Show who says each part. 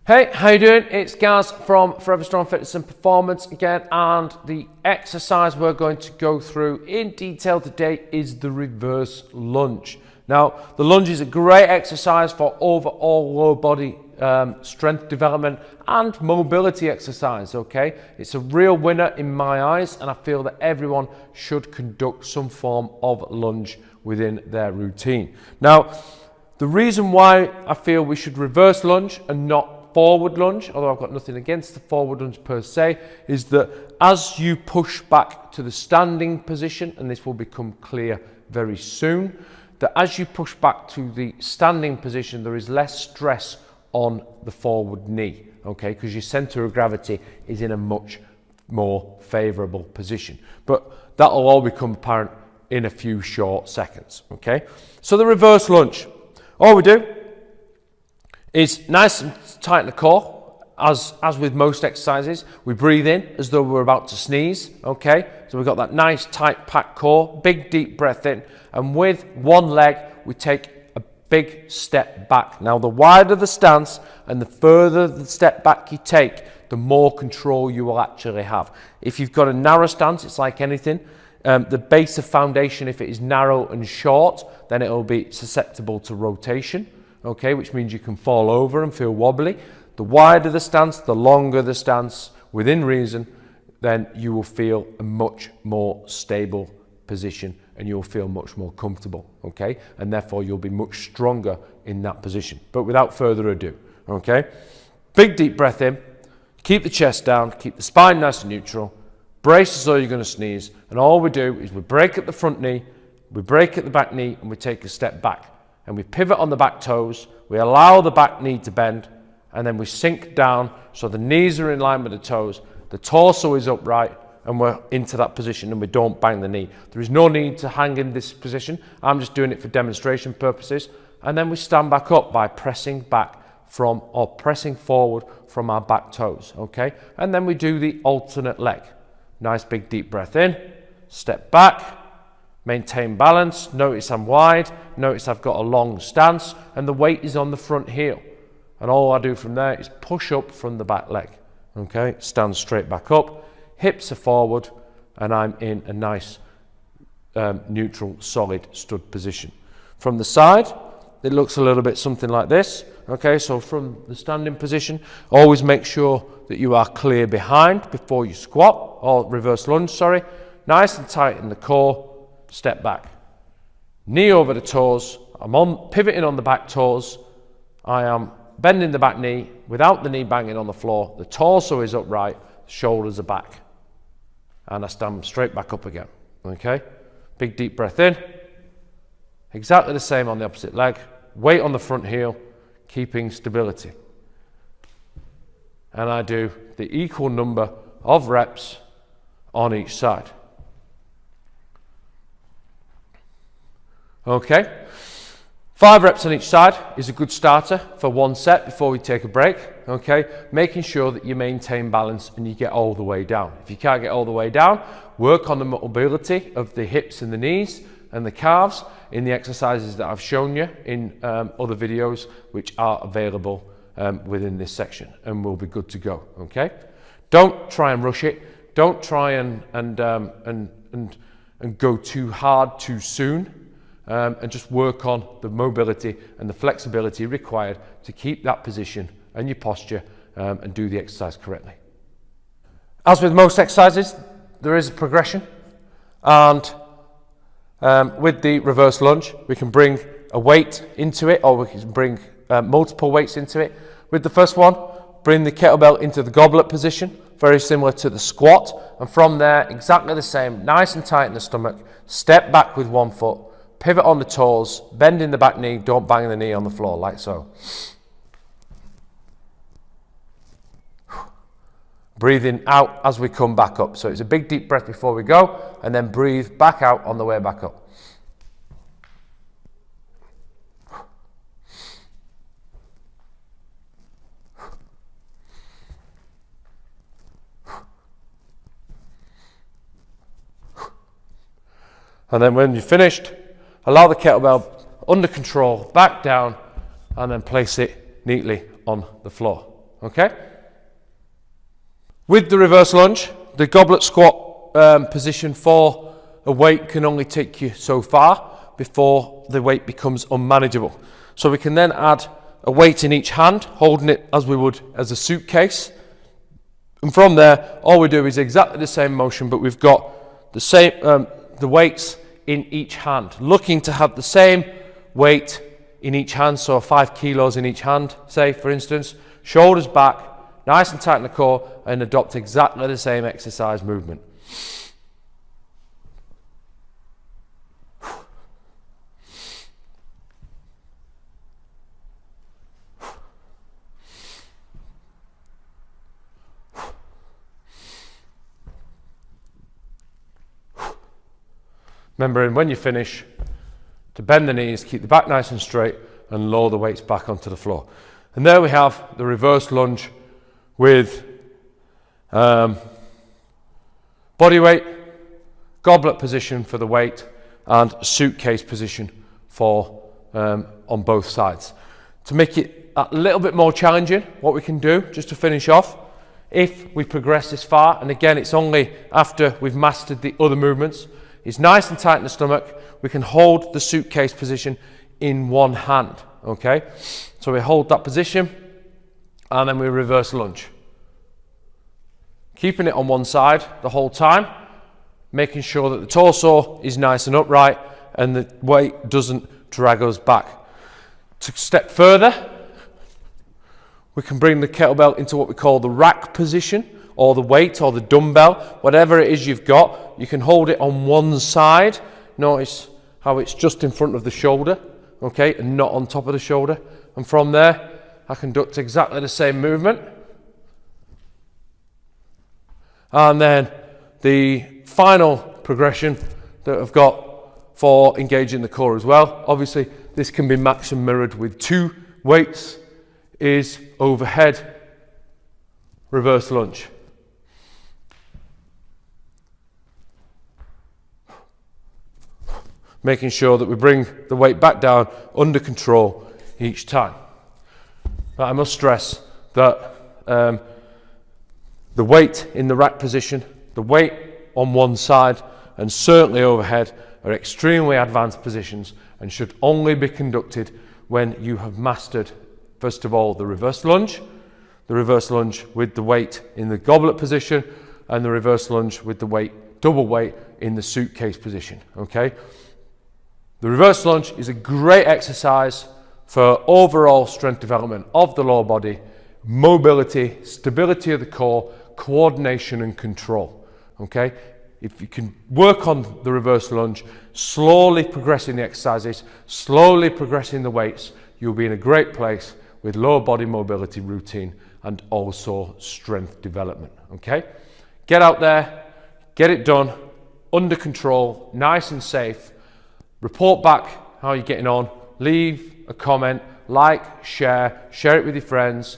Speaker 1: Hey, how you doing? It's Gaz from Forever Strong Fitness and Performance again, and the exercise we're going to go through in detail today is the reverse lunge. Now, the lunge is a great exercise for overall lower body strength development and mobility exercise, okay? It's a real winner in my eyes, and I feel that everyone should conduct some form of lunge within their routine. Now, the reason why I feel we should reverse lunge and not forward lunge, although I've got nothing against the forward lunge per se, is that as you push back to the standing position, and this will become clear very soon, that as you push back to the standing position, there is less stress on the forward knee, okay, because your center of gravity is in a much more favorable position. But that'll all become apparent in a few short seconds, okay? So the reverse lunge, all we do is nice and tight in the core, as with most exercises. We breathe in as though we're about to sneeze, okay? So we've got that nice tight packed core, big deep breath in, and with one leg we take a big step back. Now the wider the stance and the further the step back you take, the more control you will actually have. If you've got a narrow stance, it's like anything. The base of foundation, if it is narrow and short, then it will be susceptible to rotation. Okay, which means you can fall over and feel wobbly. The wider the stance, the longer the stance, within reason, then you will feel a much more stable position and you'll feel much more comfortable, okay? And therefore you'll be much stronger in that position. But without further ado, okay? Big deep breath in, keep the chest down, keep the spine nice and neutral, brace as though you're gonna sneeze, and all we do is we break at the front knee, we break at the back knee, and we take a step back. And we pivot on the back toes, we allow the back knee to bend, and then we sink down so the knees are in line with the toes, the torso is upright, and we're into that position and we don't bang the knee. There is no need to hang in this position. I'm just doing it for demonstration purposes. And then we stand back up by pressing back from, or pressing forward from our back toes, okay? And then we do the alternate leg. Nice big deep breath in, step back, maintain balance, notice I'm wide, notice I've got a long stance, and the weight is on the front heel. And all I do from there is push up from the back leg, okay? Stand straight back up, hips are forward, and I'm in a nice neutral, solid stud position. From the side, it looks a little bit something like this, okay? So from the standing position, always make sure that you are clear behind before you squat, or reverse lunge, sorry. Nice and tight in the core, step back, knee over the toes, I'm pivoting on the back toes, I am bending the back knee without the knee banging on the floor, the torso is upright, the shoulders are back, and I stand straight back up again, okay? Big deep breath in, exactly the same on the opposite leg, weight on the front heel, keeping stability. And I do the equal number of reps on each side. Okay, 5 reps on each side is a good starter for one set before we take a break, okay? Making sure that you maintain balance and you get all the way down. If you can't get all the way down, work on the mobility of the hips and the knees and the calves in the exercises that I've shown you in other videos, which are available within this section, and we'll be good to go, okay? Don't try and rush it. Don't try and go too hard too soon. And just work on the mobility and the flexibility required to keep that position and your posture and do the exercise correctly. As with most exercises, there is a progression, and with the reverse lunge, we can bring a weight into it, or we can bring multiple weights into it. With the first one, bring the kettlebell into the goblet position, very similar to the squat, and from there, exactly the same, nice and tight in the stomach, step back with one foot, pivot on the toes, bend in the back knee, don't bang the knee on the floor, like so. Breathing out as we come back up. So it's a big deep breath before we go, and then breathe back out on the way back up. And then when you're finished, allow the kettlebell under control, back down, and then place it neatly on the floor. okay? With the reverse lunge, the goblet squat position for a weight can only take you so far before the weight becomes unmanageable. So we can then add a weight in each hand, holding it as we would as a suitcase. And from there, all we do is exactly the same motion, but we've got the same the weights in each hand, looking to have the same weight in each hand, so 5 kilos in each hand, say for instance, shoulders back, nice and tight in the core, and adopt exactly the same exercise movement. Remembering when you finish to bend the knees, keep the back nice and straight, and lower the weights back onto the floor. And there we have the reverse lunge with body weight, goblet position for the weight, and suitcase position for on both sides. To make it a little bit more challenging, what we can do, just to finish off, if we progress this far, and again it's only after we've mastered the other movements, is nice and tight in the stomach, we can hold the suitcase position in one hand, okay? So we hold that position, and then we reverse lunge. Keeping it on one side the whole time, making sure that the torso is nice and upright, and the weight doesn't drag us back. To step further, we can bring the kettlebell into what we call the rack position, or the weight, or the dumbbell, whatever it is you've got. You can hold it on one side. Notice how it's just in front of the shoulder, okay, and not on top of the shoulder. And from there, I conduct exactly the same movement. And then the final progression that I've got for engaging the core as well, obviously this can be matched and mirrored with 2 weights, is overhead reverse lunge. Making sure that we bring the weight back down under control each time. But I must stress that the weight in the rack position, the weight on one side, and certainly overhead are extremely advanced positions and should only be conducted when you have mastered, first of all, the reverse lunge with the weight in the goblet position, and the reverse lunge with the weight, double weight, in the suitcase position, okay? The reverse lunge is a great exercise for overall strength development of the lower body, mobility, stability of the core, coordination and control, okay? If you can work on the reverse lunge, slowly progressing the exercises, slowly progressing the weights, you'll be in a great place with lower body mobility routine and also strength development, okay? Get out there, get it done, under control, nice and safe. Report back how you're getting on, leave a comment, like, share it with your friends,